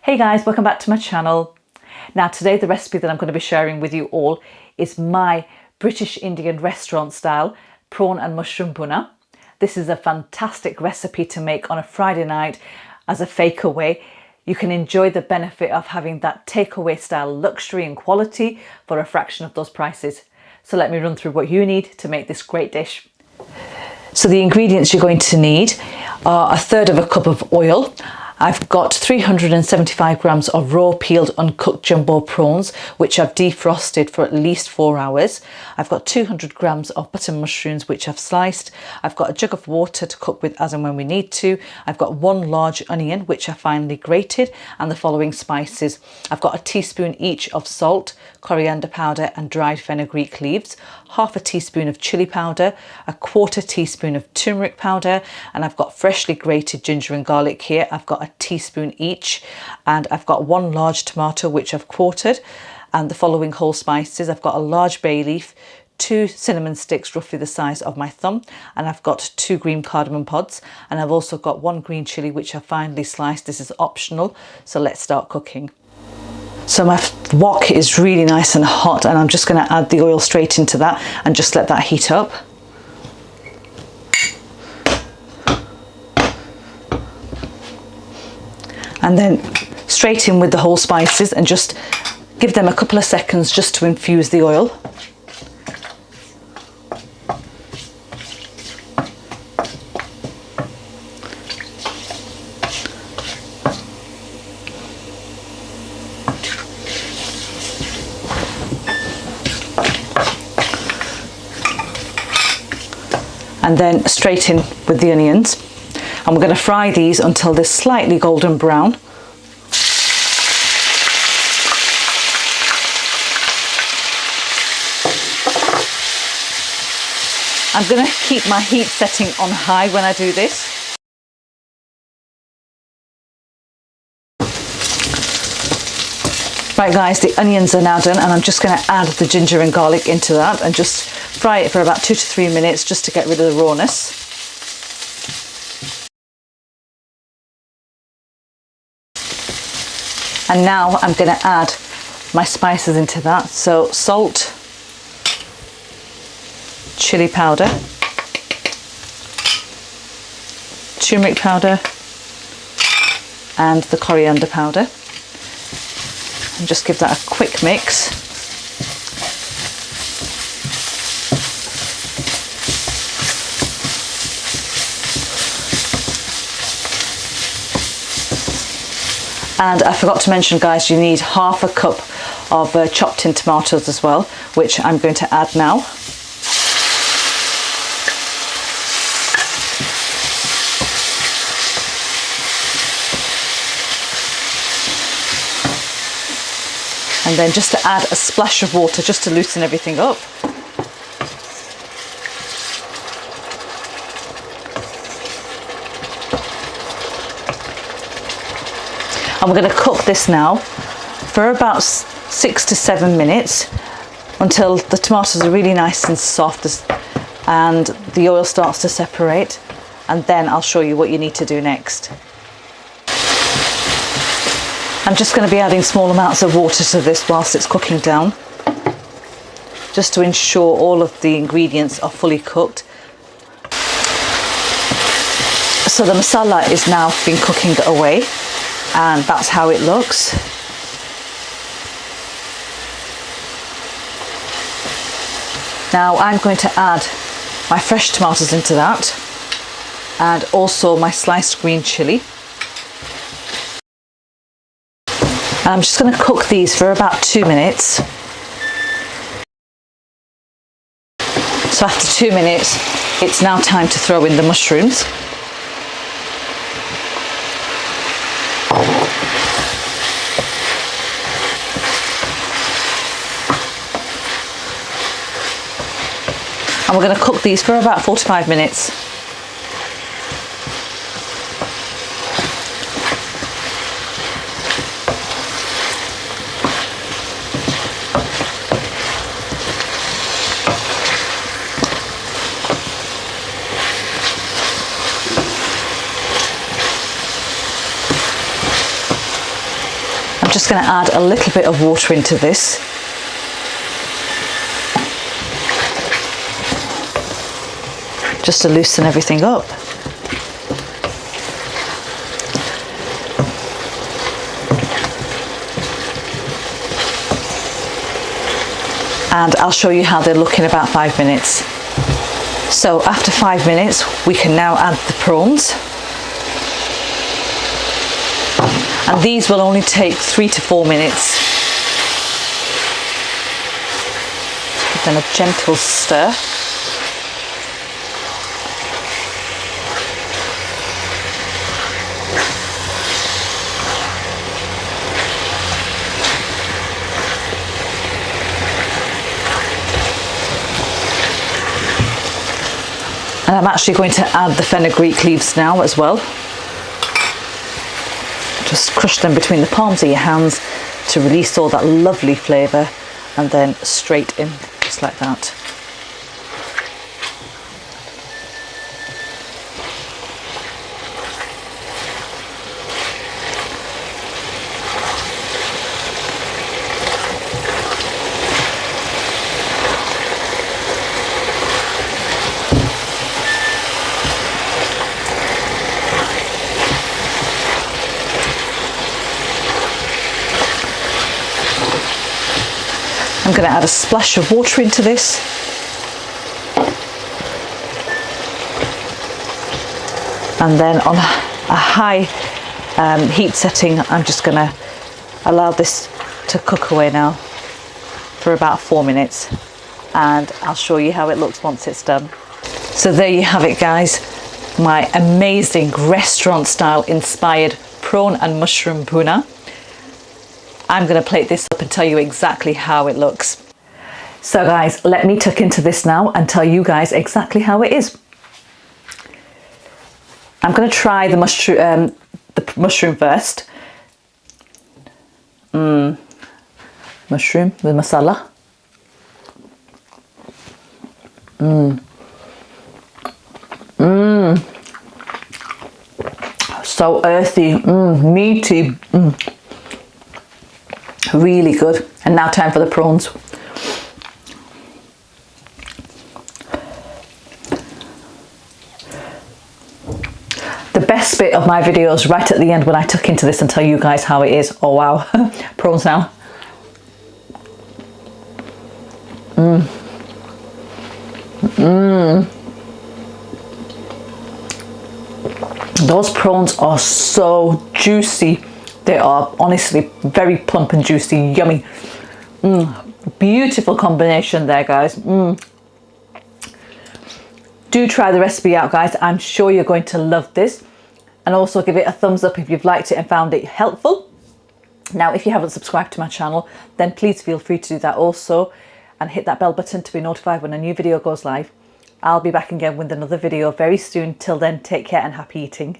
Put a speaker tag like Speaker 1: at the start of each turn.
Speaker 1: Hey guys, welcome back to my channel. Now today the recipe that I'm going to be sharing with you all is my British Indian restaurant style prawn and mushroom bhuna. This is a fantastic recipe to make on a Friday night as a takeaway. You can enjoy the benefit of having that takeaway style luxury and quality for a fraction of those prices. So let me run through what you need to make this great dish. So the ingredients you're going to need are 1/3 of a cup of oil. I've got 375 grams of raw peeled uncooked jumbo prawns, which I've defrosted for at least 4 hours. I've got 200 grams of button mushrooms, which I've sliced. I've got a jug of water to cook with as and when we need to. I've got 1 large onion, which I finely grated, and the following spices. I've got a teaspoon each of salt, coriander powder and dried fenugreek leaves, 1/2 teaspoon of chilli powder, 1/4 teaspoon of turmeric powder, and I've got freshly grated ginger and garlic here. I've got a teaspoon each, and I've got 1 large tomato which I've quartered, and the following whole spices. I've got a large bay leaf, 2 cinnamon sticks roughly the size of my thumb, and I've got 2 green cardamom pods, and I've also got 1 green chilli which I've finely sliced. This is optional, so let's start cooking. So my wok is really nice and hot, and I'm just going to add the oil straight into that and just let that heat up. And then straight in with the whole spices and just give them a couple of seconds just to infuse the oil. And then straight in with the onions, and we're going to fry these until they're slightly golden brown. I'm going to keep my heat setting on high when I do this. Right guys, the onions are now done, and I'm just going to add the ginger and garlic into that and just fry it for about 2 to 3 minutes just to get rid of the rawness. And now I'm going to add my spices into that. So salt, chili powder, turmeric powder, and the coriander powder. And just give that a quick mix. And I forgot to mention guys, you need 1/2 cup of chopped in tomatoes as well, which I'm going to add now. And then just to add a splash of water just to loosen everything up. And we're going to cook this now for about 6 to 7 minutes until the tomatoes are really nice and soft and the oil starts to separate, and then I'll show you what you need to do next. I'm just going to be adding small amounts of water to this whilst it's cooking down, just to ensure all of the ingredients are fully cooked. So the masala is now been cooking away, and that's how it looks. Now I'm going to add my fresh tomatoes into that, and also my sliced green chilli. And I'm just going to cook these for about 2 minutes. So after 2 minutes, it's now time to throw in the mushrooms. And we're going to cook these for about 4 to 5 minutes. just going to add a little bit of water into this. Just to loosen everything up. And I'll show you how they look in about 5 minutes. So after 5 minutes, we can now add the prawns. And these will only take 3 to 4 minutes. Give them a gentle stir. And I'm actually going to add the fenugreek leaves now as well. Just crush them between the palms of your hands to release all that lovely flavour, and then straight in, just like that. I'm going to add a splash of water into this. And then on a high heat setting, I'm just going to allow this to cook away now for about 4 minutes. And I'll show you how it looks once it's done. So there you have it, guys. My amazing restaurant style inspired prawn and mushroom bhuna. I'm going to plate this up and tell you exactly how it looks. So guys, let me tuck into this now and tell you guys exactly how it is. I'm going to try the mushroom first. Mushroom with masala. So earthy, meaty. Really good. And now time for the prawns. The best bit of my video is right at the end when I tuck into this and tell you guys how it is. Oh wow, prawns now. Those prawns are so juicy. They are honestly very plump and juicy, yummy. Beautiful combination there, guys. Do try the recipe out, guys. I'm sure you're going to love this. And also give it a thumbs up if you've liked it and found it helpful. Now, if you haven't subscribed to my channel, then please feel free to do that also. And hit that bell button to be notified when a new video goes live. I'll be back again with another video very soon. Till then, take care and happy eating.